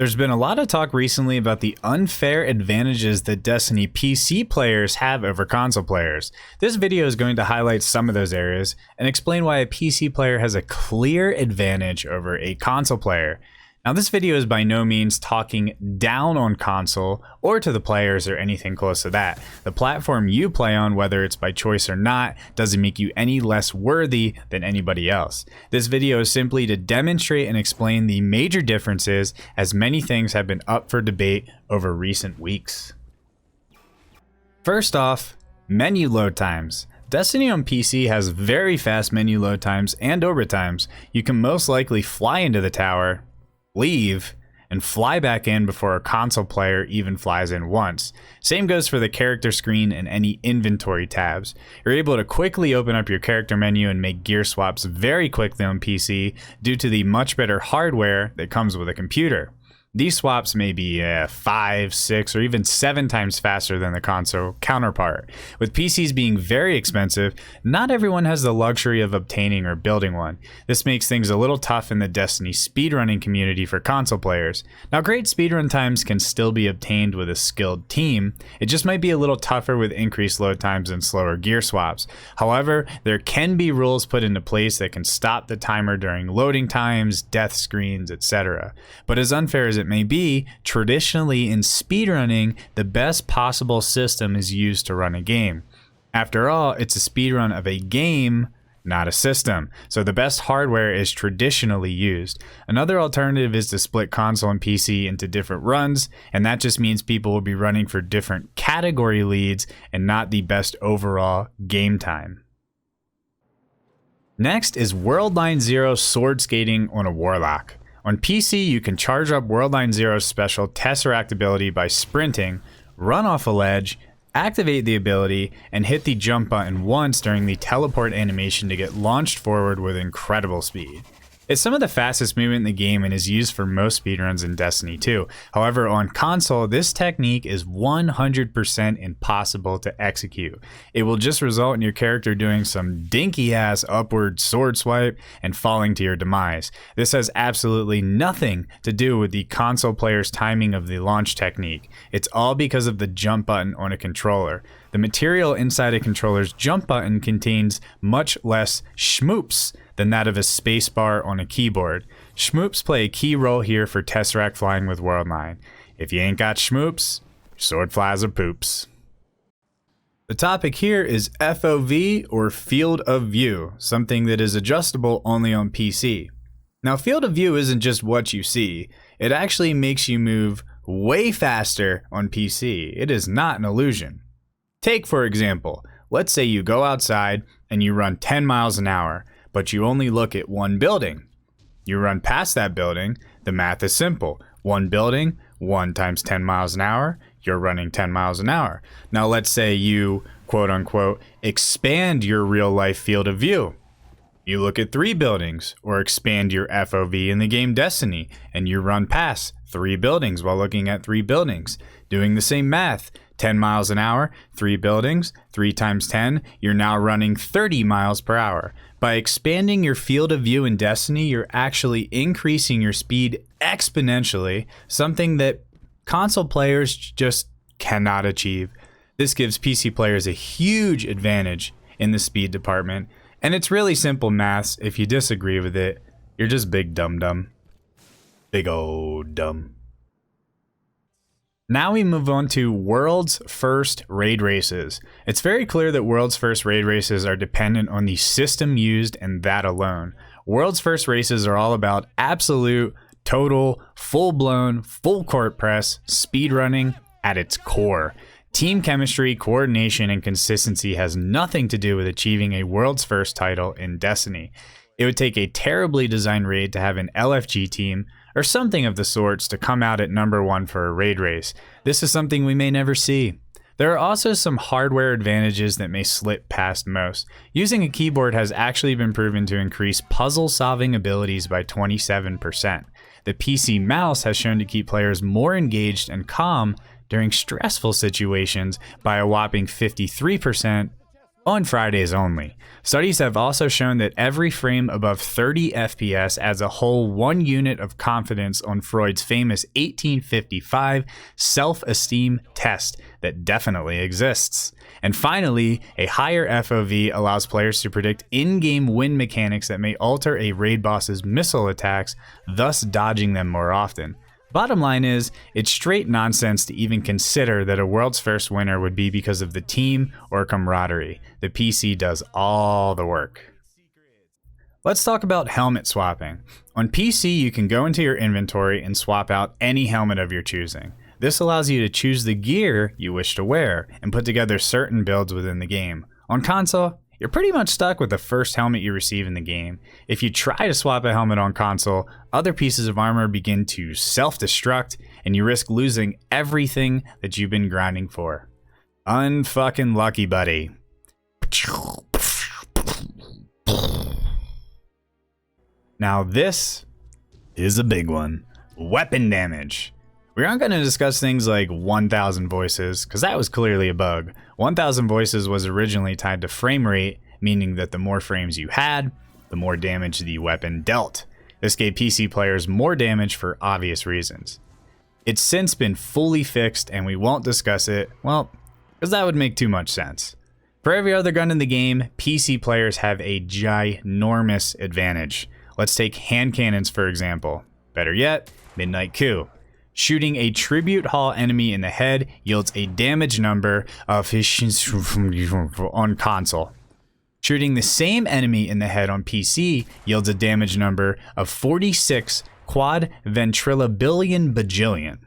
There's been a lot of talk recently about the unfair advantages that Destiny PC players have over console players. This video is going to highlight some of those areas and explain why a PC player has a clear advantage over a console player. Now, this video is by no means talking down on console or to the players or anything close to that. The platform you play on, whether it's by choice or not, doesn't make you any less worthy than anybody else. This video is simply to demonstrate and explain the major differences, as many things have been up for debate over recent weeks. First off, menu load times. Destiny on PC has very fast menu load times and overtimes. You can most likely fly into the tower, leave, and fly back in before a console player even flies in once. Same goes for the character screen and any inventory tabs. You're able to quickly open up your character menu and make gear swaps very quickly on PC due to the much better hardware that comes with a computer. These swaps may be 5, 6, or even 7 times faster than the console counterpart. With PCs being very expensive, not everyone has the luxury of obtaining or building one. This makes things a little tough in the Destiny speedrunning community for console players. Now, great speedrun times can still be obtained with a skilled team. It just might be a little tougher with increased load times and slower gear swaps. However, there can be rules put into place that can stop the timer during loading times, death screens, etc. But as unfair as it may be, traditionally in speedrunning, the best possible system is used to run a game. After all, it's a speedrun of a game, not a system. So the best hardware is traditionally used. Another alternative is to split console and PC into different runs, and that just means people will be running for different category leads and not the best overall game time. Next is Worldline Zero sword skating on a Warlock. On PC, you can charge up Worldline Zero's special Tesseract ability by sprinting, run off a ledge, activate the ability, and hit the jump button once during the teleport animation to get launched forward with incredible speed. It's some of the fastest movement in the game and is used for most speedruns in Destiny 2. However, on console, this technique is 100% impossible to execute. It will just result in your character doing some dinky-ass upward sword swipe and falling to your demise. This has absolutely nothing to do with the console player's timing of the launch technique. It's all because of the jump button on a controller. The material inside a controller's jump button contains much less schmoops than that of a spacebar on a keyboard. Schmoops play a key role here for Tesseract flying with Worldline. If you ain't got schmoops, sword flies are poops. The topic here is FOV, or Field of View, something that is adjustable only on PC. Now, Field of View isn't just what you see, it actually makes you move way faster on PC. It is not an illusion. Take, for example, let's say you go outside and you run 10 miles an hour, but you only look at one building. You run past that building, the math is simple. One building, 1 times 10 miles an hour, you're running 10 miles an hour. Now let's say you, quote unquote, expand your real life field of view. You look at 3 buildings, or expand your FOV in the game Destiny, and you run past 3 buildings while looking at 3 buildings. Doing the same math, 10 miles an hour, 3 buildings, 3 times 10, you're now running 30 miles per hour. By expanding your field of view in Destiny, you're actually increasing your speed exponentially, something that console players just cannot achieve. This gives PC players a huge advantage in the speed department, and it's really simple maths. If you disagree with it, you're just big dum-dum. Big old dumb. Now we move on to World's First Raid Races. It's very clear that World's First Raid Races are dependent on the system used and that alone. World's First Races are all about absolute, total, full-blown, full-court press, speedrunning at its core. Team chemistry, coordination, and consistency has nothing to do with achieving a World's First title in Destiny. It would take a terribly designed raid to have an LFG team, or something of the sorts, to come out at number 1 for a raid race. This is something we may never see. There are also some hardware advantages that may slip past most. Using a keyboard has actually been proven to increase puzzle-solving abilities by 27%. The PC mouse has shown to keep players more engaged and calm during stressful situations by a whopping 53%, On Fridays only. Studies have also shown that every frame above 30 FPS adds a whole 1 unit of confidence on Freud's famous 1855 self-esteem test that definitely exists. And finally, a higher FOV allows players to predict in-game win mechanics that may alter a raid boss's missile attacks, thus dodging them more often. Bottom line is, it's straight nonsense to even consider that a world's first winner would be because of the team or camaraderie. The PC does all the work. Let's talk about helmet swapping. On PC, you can go into your inventory and swap out any helmet of your choosing. This allows you to choose the gear you wish to wear and put together certain builds within the game. On console, you're pretty much stuck with the first helmet you receive in the game. If you try to swap a helmet on console, other pieces of armor begin to self-destruct and you risk losing everything that you've been grinding for. Unfucking lucky, buddy. Now this is a big one. Weapon damage. We aren't going to discuss things like 1,000 voices, because that was clearly a bug. 1,000 voices was originally tied to frame rate, meaning that the more frames you had, the more damage the weapon dealt. This gave PC players more damage for obvious reasons. It's since been fully fixed, and we won't discuss it, well, because that would make too much sense. For every other gun in the game, PC players have a ginormous advantage. Let's take hand cannons for example. Better yet, Midnight Coup. Shooting a tribute hall enemy in the head yields a damage number of on console. Shooting the same enemy in the head on PC yields a damage number of 46 quad ventrilobillion bajillion.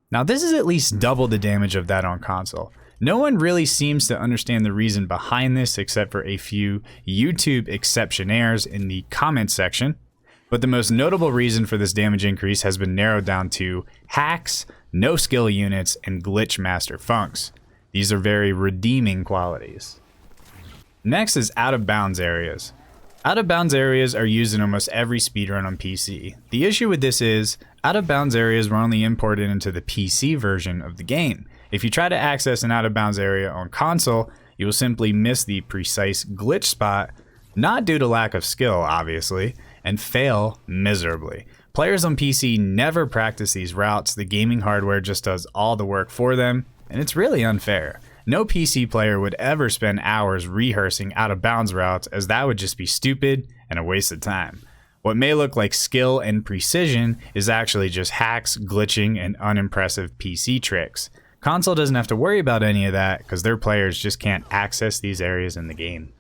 Now this is at least double the damage of that on console. No one really seems to understand the reason behind this except for a few YouTube exceptionaires in the comments section. But the most notable reason for this damage increase has been narrowed down to hacks, no skill units, and glitch master funks. These are very redeeming qualities. Next is out of bounds areas. Out of bounds areas are used in almost every speedrun on PC. The issue with this is, out of bounds areas were only imported into the PC version of the game. If you try to access an out of bounds area on console, you will simply miss the precise glitch spot, not due to lack of skill, obviously, and fail miserably. Players on PC never practice these routes, the gaming hardware just does all the work for them, and it's really unfair. No PC player would ever spend hours rehearsing out of bounds routes, as that would just be stupid and a waste of time. What may look like skill and precision is actually just hacks, glitching, and unimpressive PC tricks. Console doesn't have to worry about any of that because their players just can't access these areas in the game.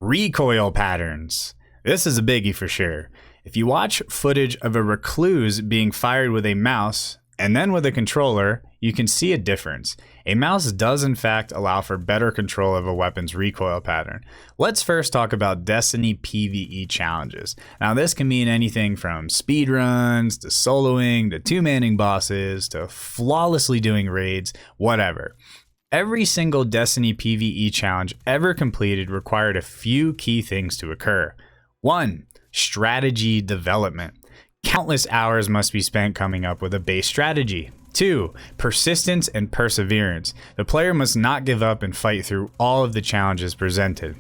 Recoil patterns. This is a biggie for sure. If you watch footage of a recluse being fired with a mouse and then with a controller, you can see a difference. A mouse does in fact allow for better control of a weapon's recoil pattern. Let's first talk about Destiny PvE challenges. Now this can mean anything from speedruns, to soloing, to two-manning bosses, to flawlessly doing raids, whatever. Every single Destiny PvE challenge ever completed required a few key things to occur. 1. Strategy development. Countless hours must be spent coming up with a base strategy. 2. Persistence and perseverance. The player must not give up and fight through all of the challenges presented.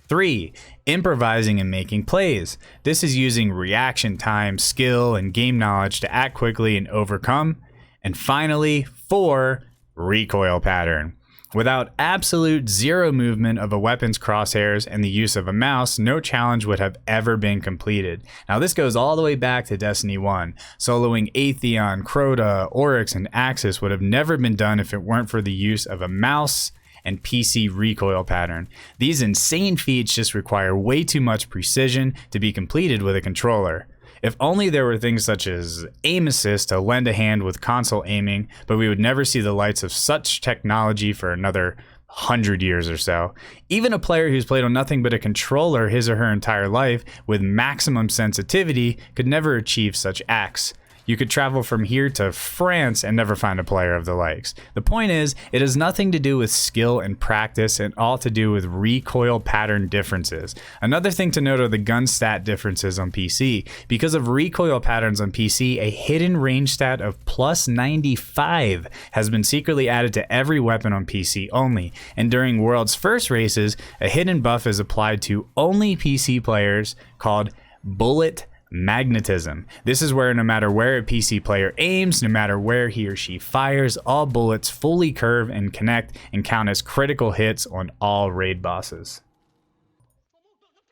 3. Improvising and making plays. This is using reaction time, skill, and game knowledge to act quickly and overcome. And finally, 4. Recoil pattern. Without absolute zero movement of a weapon's crosshairs and the use of a mouse, no challenge would have ever been completed. Now this goes all the way back to Destiny 1. Soloing Atheon, Crota, Oryx, and Axis would have never been done if it weren't for the use of a mouse and PC recoil pattern. These insane feats just require way too much precision to be completed with a controller. If only there were things such as aim assist to lend a hand with console aiming, but we would never see the lights of such technology for another 100 years or so. Even a player who's played on nothing but a controller his or her entire life with maximum sensitivity could never achieve such acts. You could travel from here to France and never find a player of the likes. The point is, it has nothing to do with skill and practice and all to do with recoil pattern differences. Another thing to note are the gun stat differences on PC. Because of recoil patterns on PC, a hidden range stat of plus 95 has been secretly added to every weapon on PC only, and during World's first races, a hidden buff is applied to only PC players called bullet magnetism. This is where no matter where a PC player aims, no matter where he or she fires, all bullets fully curve and connect and count as critical hits on all raid bosses.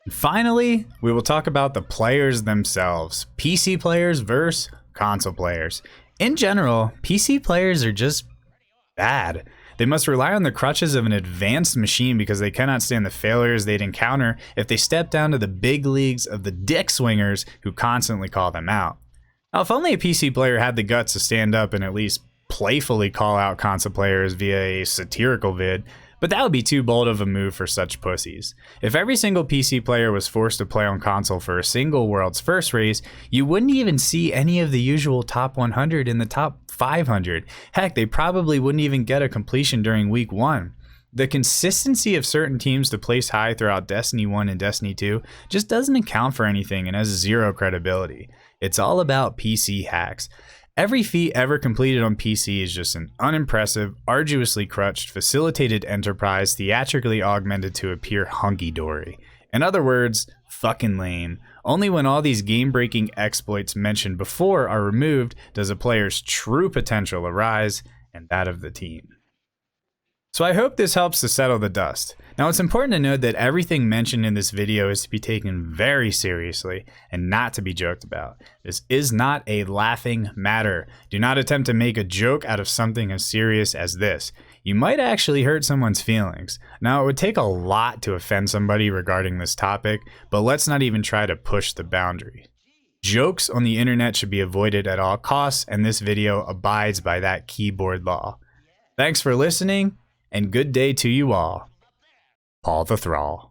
Finally, we will talk about the players themselves. PC players versus console players. In general, PC players are just bad. They must rely on the crutches of an advanced machine because they cannot stand the failures they'd encounter if they step down to the big leagues of the dick swingers who constantly call them out. Now, if only a PC player had the guts to stand up and at least playfully call out console players via a satirical vid, but that would be too bold of a move for such pussies. If every single PC player was forced to play on console for a single World's first race, you wouldn't even see any of the usual top 100 in the top 500. Heck, they probably wouldn't even get a completion during week 1. The consistency of certain teams to place high throughout Destiny 1 and Destiny 2 just doesn't account for anything and has zero credibility. It's all about PC hacks. Every feat ever completed on PC is just an unimpressive, arduously crutched, facilitated enterprise theatrically augmented to appear hunky-dory. In other words, fucking lame. Only when all these game-breaking exploits mentioned before are removed does a player's true potential arise, and that of the team. So I hope this helps to settle the dust. Now it's important to note that everything mentioned in this video is to be taken very seriously and not to be joked about. This is not a laughing matter. Do not attempt to make a joke out of something as serious as this. You might actually hurt someone's feelings. Now it would take a lot to offend somebody regarding this topic, but let's not even try to push the boundary. Jokes on the internet should be avoided at all costs, and this video abides by that keyboard law. Thanks for listening, and good day to you all. Paul the Thrall.